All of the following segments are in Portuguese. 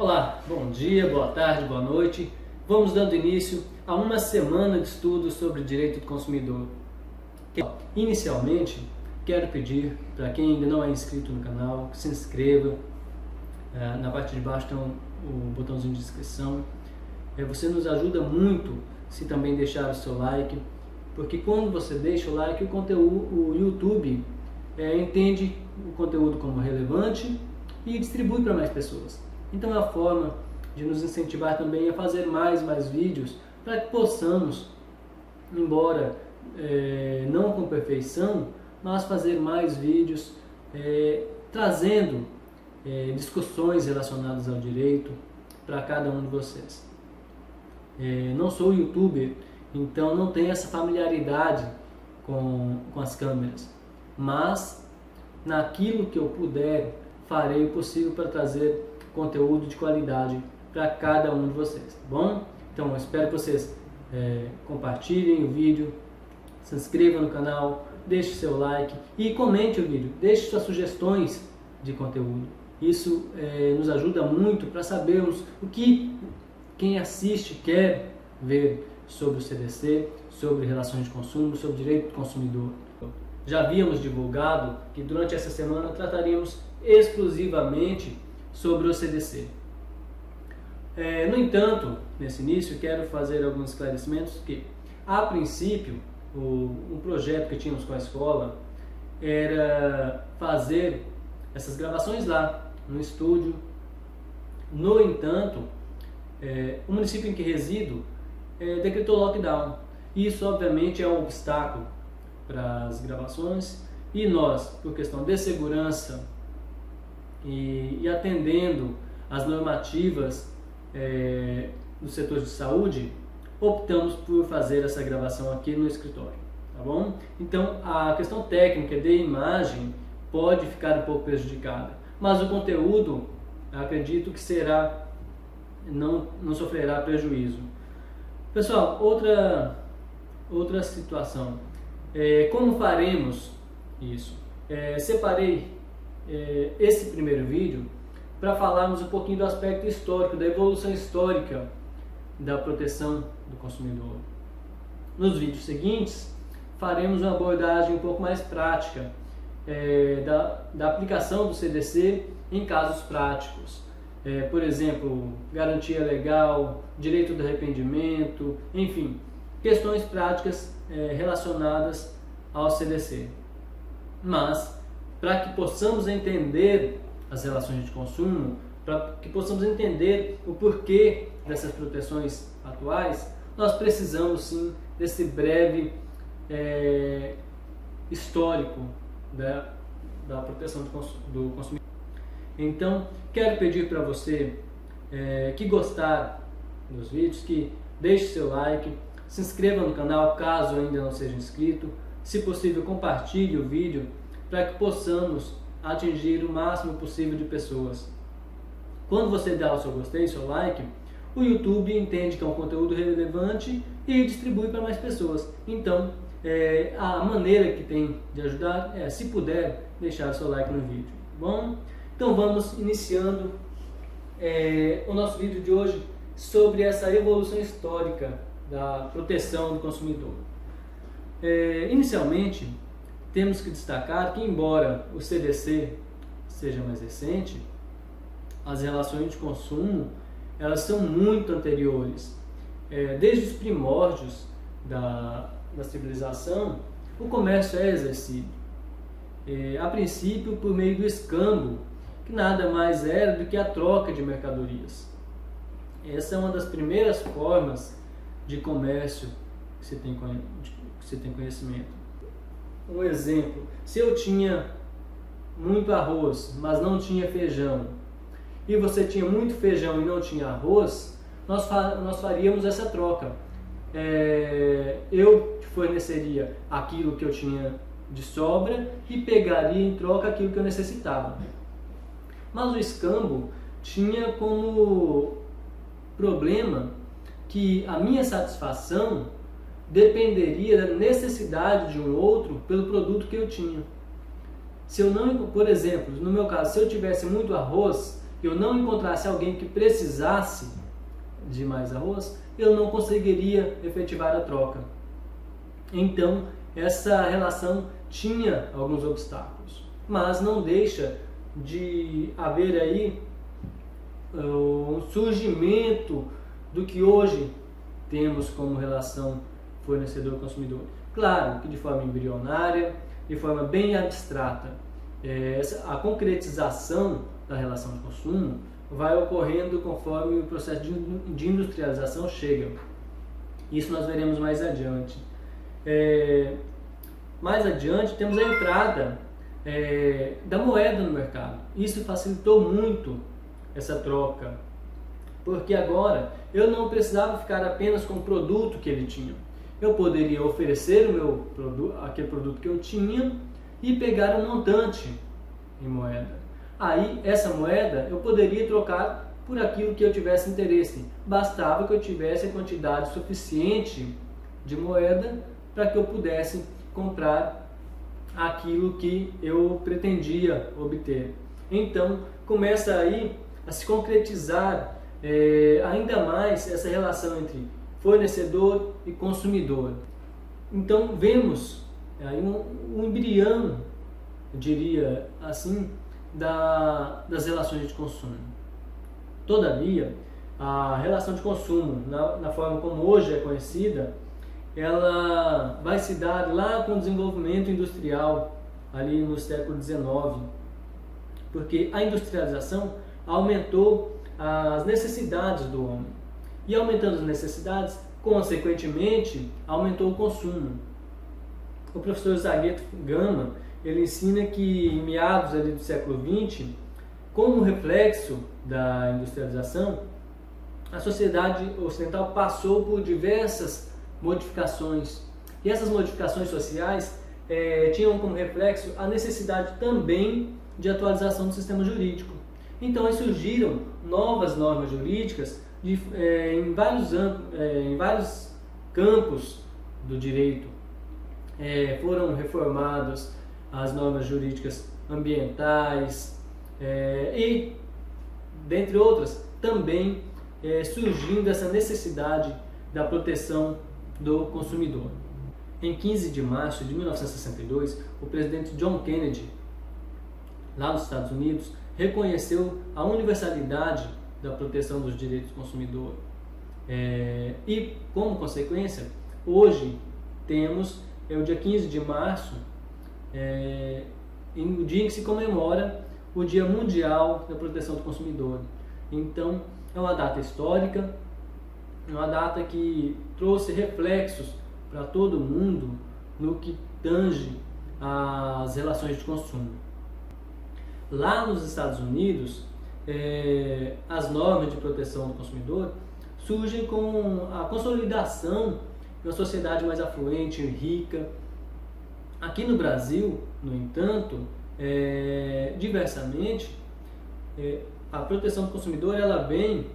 Olá, bom dia, boa tarde, boa noite. Vamos dando início a uma semana de estudos sobre direito do consumidor. Inicialmente, quero pedir para quem ainda não é inscrito no canal, que se inscreva. Na parte de baixo tem o botãozinho de inscrição. Você nos ajuda muito se também deixar o seu like, porque quando você deixa o like, o YouTube entende o conteúdo como relevante e distribui para mais pessoas. Então é uma forma de nos incentivar também a fazer mais vídeos para que possamos, embora não com perfeição, mas fazer mais vídeos trazendo discussões relacionadas ao direito para cada um de vocês. Não sou youtuber, então não tenho essa familiaridade com as câmeras, mas naquilo que eu puder, farei o possível para trazer conteúdo de qualidade para cada um de vocês, tá bom? Então eu espero que vocês compartilhem o vídeo, se inscrevam no canal, deixe seu like e comente o vídeo, deixe suas sugestões de conteúdo. Isso nos ajuda muito para sabermos o que quem assiste quer ver sobre o CDC, sobre relações de consumo, sobre direito do consumidor. Já havíamos divulgado que durante essa semana trataríamos exclusivamente sobre o CDC. No entanto, nesse início, quero fazer alguns esclarecimentos que, a princípio, um projeto que tínhamos com a escola era fazer essas gravações lá, no estúdio. No entanto, o município em que resido decretou lockdown. Isso, obviamente, é um obstáculo para as gravações e nós, por questão de segurança e atendendo às normativas do setor de saúde, optamos por fazer essa gravação aqui no escritório, tá bom? Então, a questão técnica de imagem pode ficar um pouco prejudicada, mas o conteúdo, acredito que não sofrerá prejuízo. Pessoal, outra situação. Como faremos isso? Separei esse primeiro vídeo para falarmos um pouquinho do aspecto histórico, da evolução histórica da proteção do consumidor. Nos vídeos seguintes, faremos uma abordagem um pouco mais prática da aplicação do CDC em casos práticos. Por exemplo, garantia legal, direito do arrependimento, enfim, questões práticas relacionadas ao CDC. Mas, para que possamos entender as relações de consumo, para que possamos entender o porquê dessas proteções atuais, nós precisamos sim desse breve histórico da proteção do consumidor. Então, quero pedir para você que gostar dos vídeos, que deixe seu like, se inscreva no canal caso ainda não seja inscrito, se possível compartilhe o vídeo para que possamos atingir o máximo possível de pessoas. Quando você dá o seu gostei, seu like, o YouTube entende que é um conteúdo relevante e distribui para mais pessoas. Então, a maneira que tem de ajudar é, se puder, deixar o seu like no vídeo. Bom? Então vamos iniciando o nosso vídeo de hoje sobre essa evolução histórica da proteção do consumidor. Inicialmente, temos que destacar que, embora o CDC seja mais recente, as relações de consumo elas são muito anteriores. Desde os primórdios da civilização, o comércio é exercido. A princípio, por meio do escambo, que nada mais era do que a troca de mercadorias. Essa é uma das primeiras formas de comércio que se tem conhecimento. Um exemplo, se eu tinha muito arroz, mas não tinha feijão, e você tinha muito feijão e não tinha arroz, nós faríamos essa troca. Eu forneceria aquilo que eu tinha de sobra e pegaria em troca aquilo que eu necessitava. Mas o escambo tinha como problema que a minha satisfação dependeria da necessidade de um outro pelo produto que eu tinha. Se eu não, por exemplo, no meu caso, se eu tivesse muito arroz, eu não encontrasse alguém que precisasse de mais arroz, eu não conseguiria efetivar a troca. Então, essa relação tinha alguns obstáculos, mas não deixa de haver aí um surgimento do que hoje temos como relação fornecedor-consumidor. Claro que de forma embrionária, de forma bem abstrata. A concretização da relação de consumo vai ocorrendo conforme o processo de industrialização chega. Isso nós veremos mais adiante. Mais adiante temos a entrada da moeda no mercado. Isso facilitou muito essa troca, porque agora eu não precisava ficar apenas com o produto que ele tinha. Eu poderia oferecer o meu produto, aquele produto que eu tinha, e pegar um montante em moeda. Aí essa moeda eu poderia trocar por aquilo que eu tivesse interesse. Bastava que eu tivesse a quantidade suficiente de moeda para que eu pudesse comprar aquilo que eu pretendia obter. Então começa aí a se concretizar ainda mais essa relação entre fornecedor e consumidor. Então vemos aí um embrião, eu diria assim, das relações de consumo. Todavia, a relação de consumo, na forma como hoje é conhecida, ela vai se dar lá com o desenvolvimento industrial, ali no século XIX, porque a industrialização aumentou as necessidades do homem. E aumentando as necessidades, consequentemente, aumentou o consumo. O professor Zagueto Gama, ele ensina que em meados ali do século XX, como reflexo da industrialização, a sociedade ocidental passou por diversas modificações. E essas modificações sociais tinham como reflexo a necessidade também de atualização do sistema jurídico. Então aí surgiram novas normas jurídicas em vários campos do direito. Foram reformadas as normas jurídicas ambientais e, dentre outras, também surgindo essa necessidade da proteção do consumidor. Em 15 de março de 1962, o presidente John Kennedy, lá nos Estados Unidos, reconheceu a universalidade da proteção dos direitos do consumidor. E, como consequência, hoje temos o dia 15 de março, o dia em que se comemora o Dia Mundial da Proteção do Consumidor. Então, é uma data histórica, uma data que trouxe reflexos para todo mundo no que tange às relações de consumo. Lá nos Estados Unidos, as normas de proteção do consumidor surgem com a consolidação de uma sociedade mais afluente e rica. Aqui no Brasil, no entanto, diversamente, a proteção do consumidor ela vem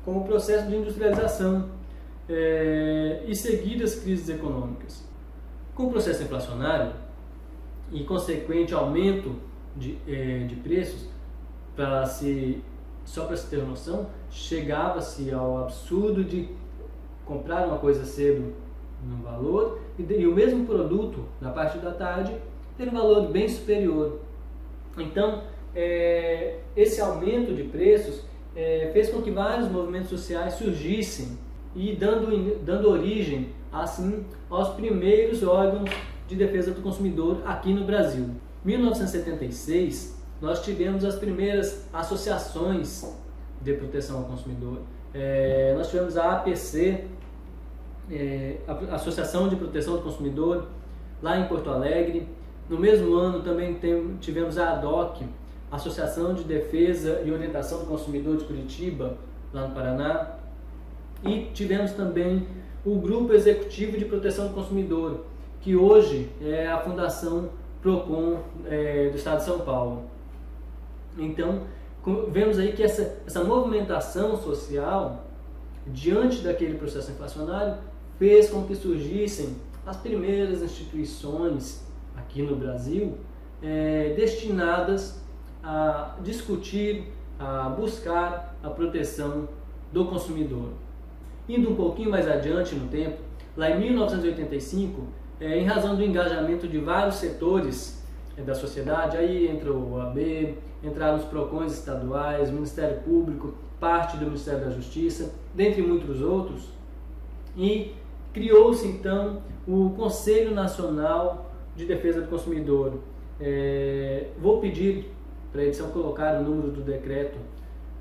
com o processo de industrialização e seguidas crises econômicas. Com o processo inflacionário e consequente aumento de preços, só para se ter noção, chegava-se ao absurdo de comprar uma coisa cedo num valor e o mesmo produto na parte da tarde ter um valor bem superior. Então, esse aumento de preços fez com que vários movimentos sociais surgissem e dando origem, assim, aos primeiros órgãos de defesa do consumidor aqui no Brasil. Em 1976, nós tivemos as primeiras associações de proteção ao consumidor. Nós tivemos a APC, a Associação de Proteção do Consumidor, lá em Porto Alegre. No mesmo ano também tivemos a ADOC, Associação de Defesa e Orientação do Consumidor de Curitiba, lá no Paraná. E tivemos também o Grupo Executivo de Proteção do Consumidor, que hoje é a Fundação Procon do Estado de São Paulo. Então, vemos aí que essa movimentação social, diante daquele processo inflacionário, fez com que surgissem as primeiras instituições aqui no Brasil destinadas a discutir a buscar a proteção do consumidor. Indo um pouquinho mais adiante no tempo, lá em 1985, em razão do engajamento de vários setores da sociedade, aí entrou o OAB, entraram os PROCONs estaduais, o Ministério Público, parte do Ministério da Justiça, dentre muitos outros, e criou-se então o Conselho Nacional de Defesa do Consumidor. Vou pedir para a edição colocar o número do decreto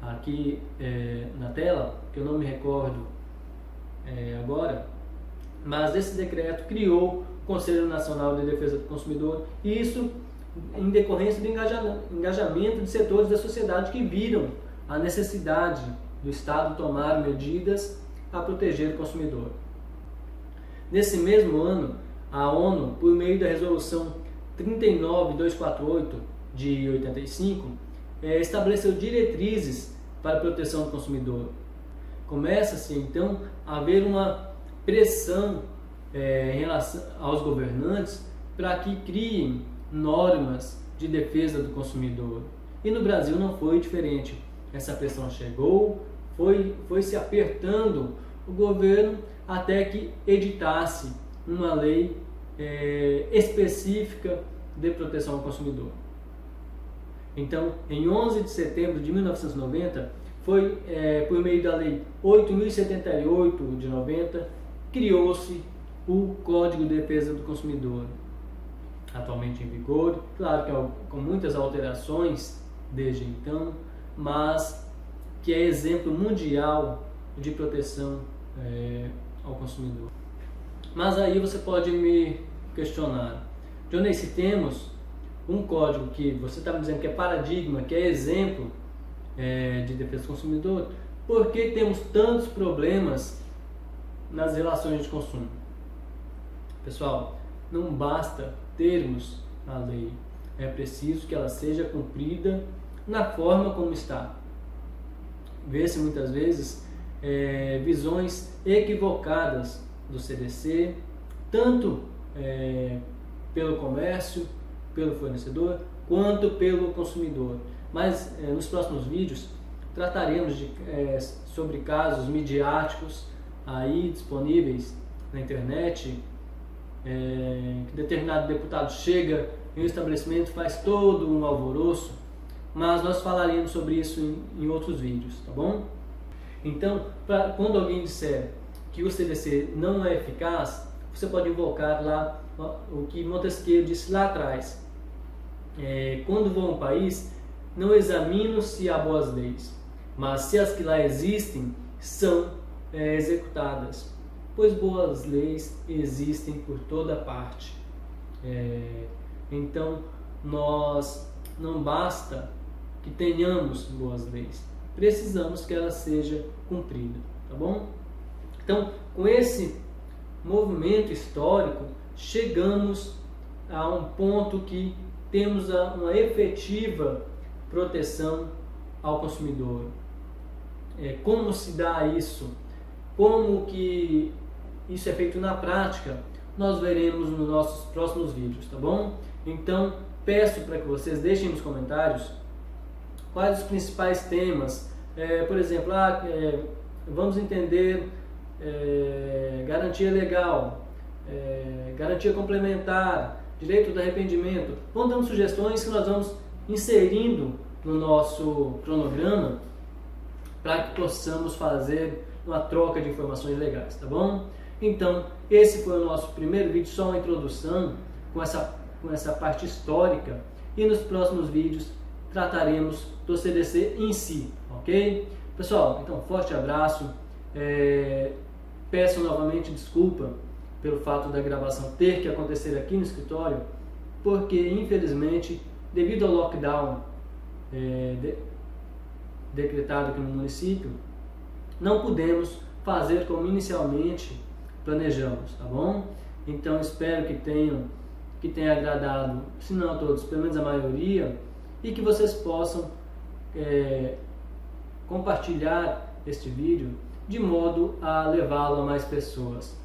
aqui na tela, que eu não me recordo agora, mas esse decreto criou o Conselho Nacional de Defesa do Consumidor, e isso em decorrência do engajamento de setores da sociedade que viram a necessidade do Estado tomar medidas a proteger o consumidor. Nesse mesmo ano, a ONU, por meio da Resolução 39248 de 85, estabeleceu diretrizes para a proteção do consumidor. Começa-se então a haver uma pressão em relação aos governantes para que criem normas de defesa do consumidor. E no Brasil não foi diferente. Essa pressão chegou, foi se apertando o governo até que editasse uma lei específica de proteção ao consumidor. Então, em 11 de setembro de 1990, foi por meio da Lei 8.078 de 90, criou-se o Código de Defesa do Consumidor, atualmente em vigor, claro que com muitas alterações desde então, mas que é exemplo mundial de proteção ao consumidor. Mas aí você pode me questionar, Johnny, se temos um código que você está me dizendo que é paradigma, que é exemplo de defesa do consumidor, por que temos tantos problemas nas relações de consumo? Pessoal, não basta termos a lei, é preciso que ela seja cumprida na forma como está. Vê-se muitas vezes visões equivocadas do CDC, tanto pelo comércio, pelo fornecedor, quanto pelo consumidor. Mas nos próximos vídeos trataremos sobre casos midiáticos aí disponíveis na internet, que determinado deputado chega em um estabelecimento, faz todo um alvoroço, mas nós falaremos sobre isso em outros vídeos, tá bom? Então, quando alguém disser que o CDC não é eficaz, você pode invocar lá o que Montesquieu disse lá atrás. Quando vou a um país, não examino se há boas leis, mas se as que lá existem são executadas, pois boas leis existem por toda parte. Então, nós não basta que tenhamos boas leis, precisamos que ela seja cumprida, tá bom? Então, com esse movimento histórico, chegamos a um ponto que temos uma efetiva proteção ao consumidor. Como se dá isso? Como que isso é feito na prática? Nós veremos nos nossos próximos vídeos, tá bom? Então, peço para que vocês deixem nos comentários quais os principais temas. Por exemplo, vamos entender garantia legal, garantia complementar, direito do arrependimento. Vão dando sugestões que nós vamos inserindo no nosso cronograma para que possamos fazer uma troca de informações legais, tá bom? Então, esse foi o nosso primeiro vídeo, só uma introdução com essa parte histórica, e nos próximos vídeos trataremos do CDC em si, ok? Pessoal, então, forte abraço, peço novamente desculpa pelo fato da gravação ter que acontecer aqui no escritório, porque infelizmente, devido ao lockdown decretado aqui no município, não pudemos fazer como inicialmente planejamos, tá bom? Então espero que tenha agradado, se não a todos, pelo menos a maioria, e que vocês possam compartilhar este vídeo de modo a levá-lo a mais pessoas,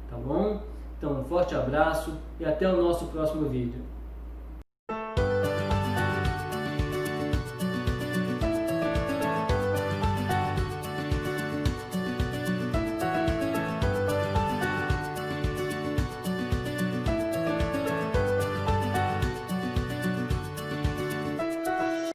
tá bom? Então um forte abraço e até o nosso próximo vídeo.